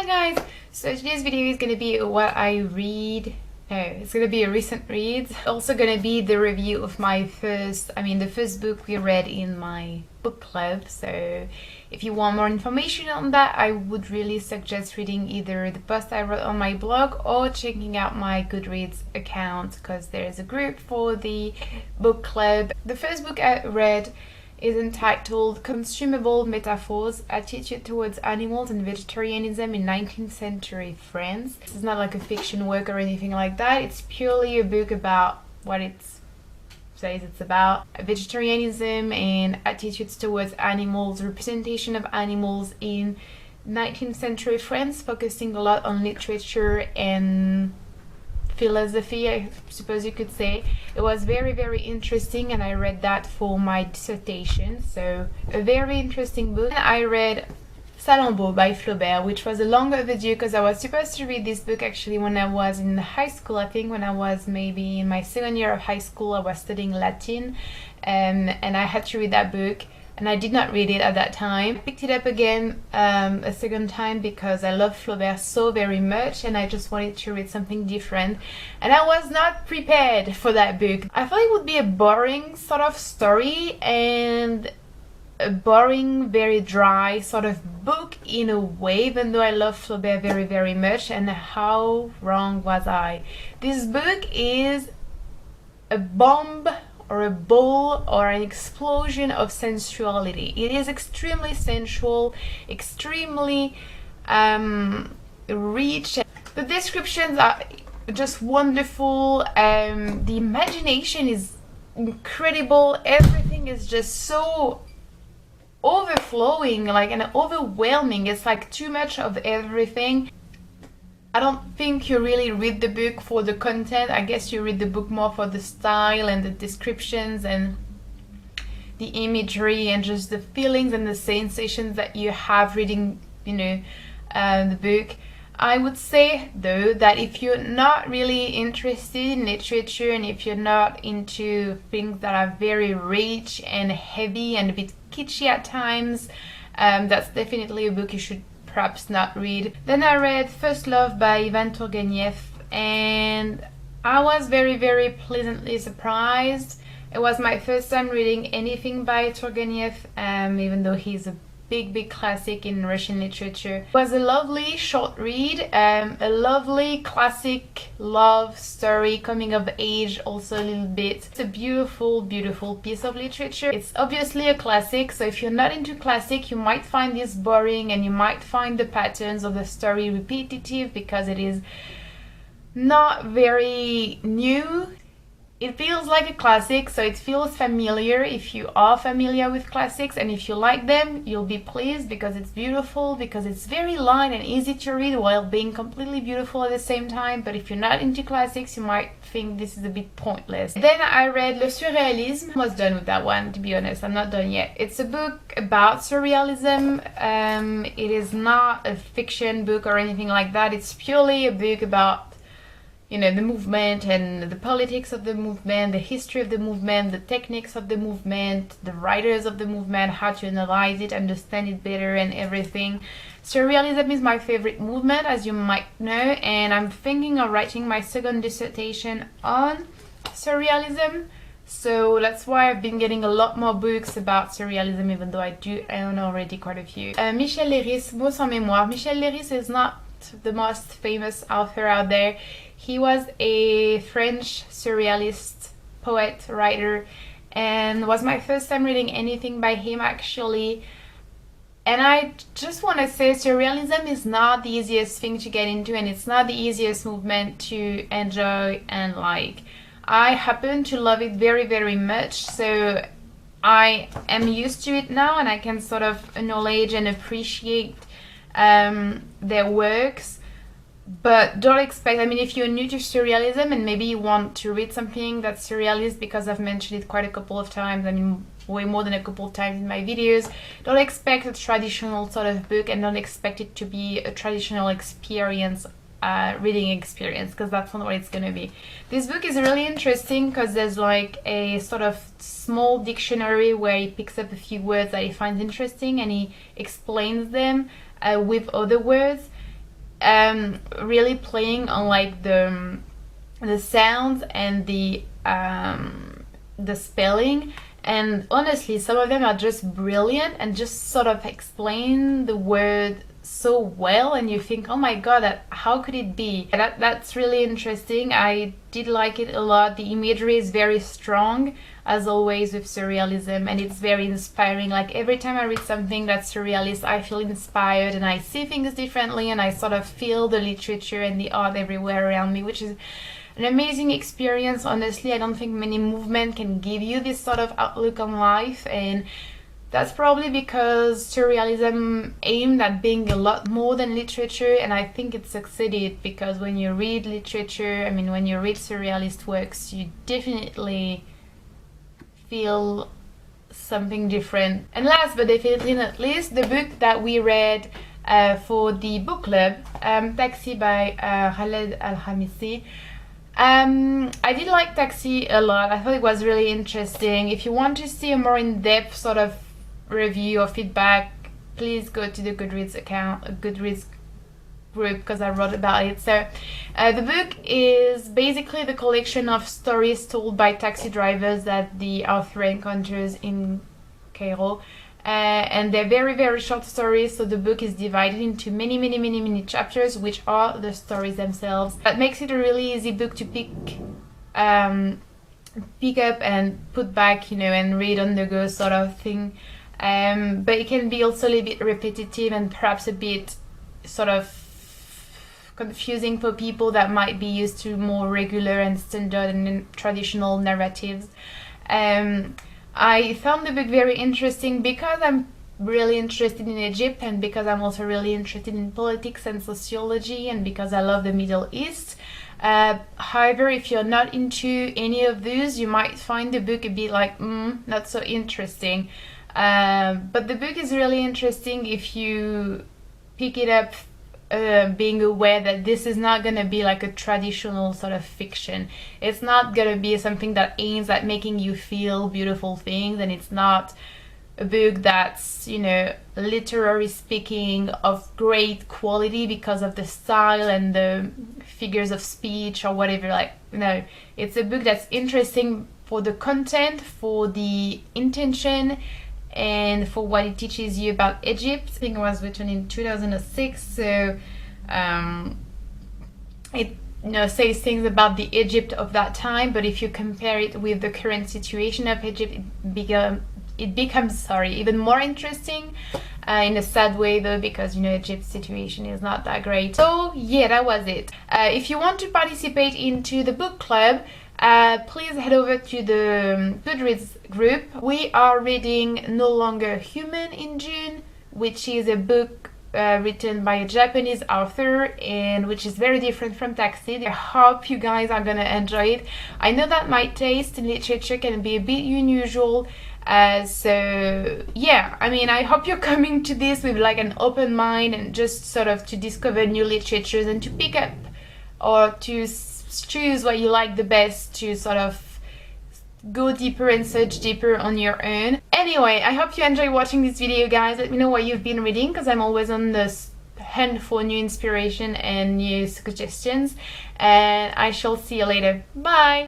Hi guys! So today's video is going to be what I read. No, it's going to be a recent read. Also going to be the review of the first book we read in my book club. So if you want more information on that, I would really suggest reading either the post I wrote on my blog or checking out my Goodreads account, because there is a group for the book club. The first book I read is entitled Consumable Metaphors, Attitude Towards Animals and Vegetarianism in 19th Century France. This is not like a fiction work or anything like that. It's purely a book about what it says it's about: vegetarianism and attitudes towards animals, representation of animals in 19th century France, focusing a lot on literature and philosophy, I suppose you could say. It was very, very interesting, and I read that for my dissertation, so a very interesting book. I read Salammbo by Flaubert, which was a long overdue because I was supposed to read this book actually when I was in high school. I think when I was maybe in my second year of high school, I was studying Latin, and I had to read that book, and I did not read it at that time. I picked it up again a second time because I love Flaubert so very much, and I just wanted to read something different, and I was not prepared for that book. I thought it would be a boring sort of story and a boring, very dry sort of book in a way, even though I love Flaubert very, very much. And how wrong was I? This book is a bomb or a ball or an explosion of sensuality. It is extremely sensual, extremely rich. The descriptions are just wonderful. The imagination is incredible. Everything is just so overflowing, like, and overwhelming. It's like too much of everything. I don't think you really read the book for the content. I guess you read the book more for the style and the descriptions and the imagery and just the feelings and the sensations that you have reading, the book. I would say though that if you're not really interested in literature and if you're not into things that are very rich and heavy and a bit kitschy at times, that's definitely a book you should perhaps not read. Then I read First Love by Ivan Turgenev, and I was very, very pleasantly surprised. It was my first time reading anything by Turgenev, even though he's a big classic in Russian literature. It was a lovely short read, a lovely classic love story, coming of age also a little bit. It's a beautiful piece of literature. It's obviously a classic, so if you're not into classic, you might find this boring and you might find the patterns of the story repetitive because it is not very new. It feels like a classic, so it feels familiar if you are familiar with classics, and if you like them, you'll be pleased because it's beautiful, because it's very light and easy to read while being completely beautiful at the same time. But if you're not into classics, you might think this is a bit pointless. Then I read Le Surréalisme. I was done with that one, to be honest. I'm not done yet. It's a book about surrealism. It is not a fiction book or anything like that. It's purely a book about the movement and the politics of the movement, the history of the movement, the techniques of the movement, the writers of the movement, how to analyze it, understand it better and everything. Surrealism is my favorite movement, as you might know, and I'm thinking of writing my second dissertation on surrealism. So that's why I've been getting a lot more books about surrealism, even though I own already quite a few. Michel Leiris, Mots, mémoire. Michel Leiris is not the most famous author out there. He was a French surrealist poet, writer, and was my first time reading anything by him actually. And I just want to say surrealism is not the easiest thing to get into, and it's not the easiest movement to enjoy and like. I happen to love it very, very much, so I am used to it now, and I can sort of acknowledge and appreciate their works. But don't expect, if you're new to surrealism and maybe you want to read something that's surrealist, because I've mentioned it quite a couple of times, way more than a couple of times in my videos, don't expect a traditional sort of book, and don't expect it to be a traditional experience, reading experience, because that's not what it's gonna be. This book is really interesting because there's like a sort of small dictionary where he picks up a few words that he finds interesting and he explains them with other words. really playing on like the sounds and the spelling. And honestly, some of them are just brilliant and just sort of explain the word so well, and you think, oh my god, how could it be? That's really interesting. I did like it a lot. The imagery is very strong, as always with surrealism, and it's very inspiring. Like every time I read something that's surrealist, I feel inspired and I see things differently, and I sort of feel the literature and the art everywhere around me, which is an amazing experience. Honestly, I don't think many movements can give you this sort of outlook on life, and that's probably because surrealism aimed at being a lot more than literature, and I think it succeeded, because when you read literature, I mean when you read surrealist works, you definitely feel something different. And last but definitely not least, the book that we read for the book club, Taxi by Khaled Khamissi. I did like Taxi a lot. I thought it was really interesting. If you want to see a more in-depth sort of review or feedback, please go to the Goodreads account, Goodreads group, because I wrote about it. So the book is basically the collection of stories told by taxi drivers that the author encounters in Cairo, and they're very, very short stories. So the book is divided into many chapters, which are the stories themselves. That makes it a really easy book to pick up and put back, and read on the go sort of thing. But it can be also a little bit repetitive and perhaps a bit sort of confusing for people that might be used to more regular and standard and traditional narratives. I found the book very interesting because I'm really interested in Egypt, and because I'm also really interested in politics and sociology, and because I love the Middle East. However, if you're not into any of those, you might find the book a bit like, not so interesting. But the book is really interesting if you pick it up being aware that this is not going to be like a traditional sort of fiction. It's not going to be something that aims at making you feel beautiful things, and it's not a book that's, literary speaking of great quality because of the style and the figures of speech or whatever. Like, no, it's a book that's interesting for the content, for the intention, and for what it teaches you about Egypt. I think it was written in 2006, so it says things about the Egypt of that time, but if you compare it with the current situation of Egypt, it becomes even more interesting, in a sad way though, because Egypt's situation is not that great. So yeah, that was it. If you want to participate into the book club, please head over to the Goodreads group. We are reading No Longer Human in June, which is a book written by a Japanese author, and which is very different from Taxi. I hope you guys are gonna enjoy it. I know that my taste in literature can be a bit unusual, so yeah, I hope you're coming to this with like an open mind, and just sort of to discover new literatures and to pick up or to choose what you like the best, to sort of go deeper and search deeper on your own. Anyway, I hope you enjoy watching this video, guys. Let me know what you've been reading, because I'm always on the hunt for new inspiration and new suggestions, and I shall see you later. Bye!